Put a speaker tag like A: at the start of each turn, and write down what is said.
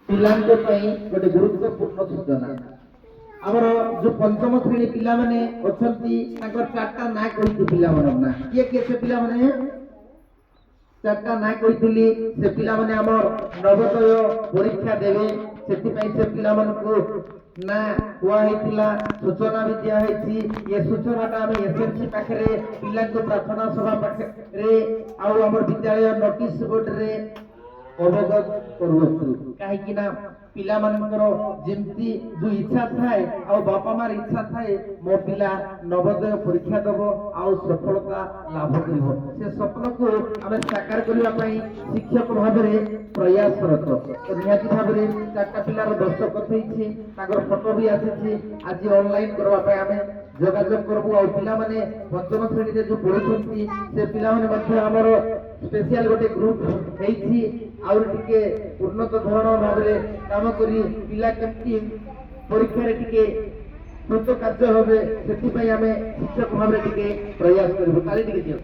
A: ପିଲାଙ୍କ ପାଇଁ ଗୋଟେ ଗୁରୁତ୍ୱପୂର୍ଣ୍ଣ ସୂଚନା। ଆମର ଯୋଉ ପଞ୍ଚମ ଶ୍ରେଣୀ ପିଲାମାନେ ଅଛନ୍ତି ତାଙ୍କର ଚାରିଟା ନାଁ କହିଛି ପିଲାମାନଙ୍କ ନାଁ। କିଏ କିଏ ସେ ପିଲାମାନେ? ଚାରିଟା ନାଁ କହିଥିଲି। ସେ ପିଲାମାନେ ଆମର ନବୋଦୟ ପରୀକ୍ଷା ଦେବେ, ସେଥିପାଇଁ ସେ ପିଲାମାନଙ୍କୁ ନା କୁହା ହେଇଥିଲା, ସୂଚନା ବି ଦିଆ ହେଇଛି। ଏ ସୂଚନାଟା ଆମେ ଏସଏମସି ପାଖରେ, ପିଲାଙ୍କ ପ୍ରାର୍ଥନା ସଭା ପାଖରେ ଆଉ ଆମର ବିଦ୍ୟାଳୟ ନୋଟିସ ବୋର୍ଡରେ ଅବଗତ କରୁଅଛୁ। କାହିଁକି ନା ପିଲାମାନଙ୍କର ଯେମିତି ଯୋଉ ଇଚ୍ଛା ଥାଏ ଆଉ ବାପା ମାର ଇଚ୍ଛା ଥାଏ ମୋ ପିଲା ନବୋଦୟ ପରୀକ୍ଷା ଦବ ଆଉ ସଫଳତା ଲାଭ କରିବ, ସେ ସ୍ୱପ୍ନକୁ ଆମେ ସାକାର କରିବା ପାଇଁ ଶିକ୍ଷକ ଭାବରେ ପ୍ରୟାସରତ। ତ ନିହାତି ଭାବରେ ଚାରିଟା ପିଲାର ଦସ୍ତଖତ ହେଇଛି, ତାଙ୍କର ଫଟୋ ବି ଆସିଛି। ଆଜି ଅନଲାଇନ କରିବା ପାଇଁ ଆମେ ଯୋଗାଯୋଗ କରବୁ। ଆଉ ପିଲାମାନେ ପଞ୍ଚମ ଶ୍ରେଣୀରେ ଯୋଉ ପଢୁଛନ୍ତି ସେ ପିଲାମାନେ ମଧ୍ୟ ଆମର ସ୍ପେଶିଆଲ ଗୋଟେ ଗ୍ରୁପ ହେଇଛି, ଆହୁରି ଟିକେ ଉନ୍ନତ ଧରଣ ଭାବରେ କାମ କରି ପିଲା କେମିତି ପରୀକ୍ଷାରେ ଟିକେ କୃତ କାର୍ଯ୍ୟ ହେବେ, ସେଥିପାଇଁ ଆମେ ଶିକ୍ଷକ ଭାବରେ ଟିକେ ପ୍ରୟାସ କରିବୁ। ତାଳି ଟିକେ ଦିଅ।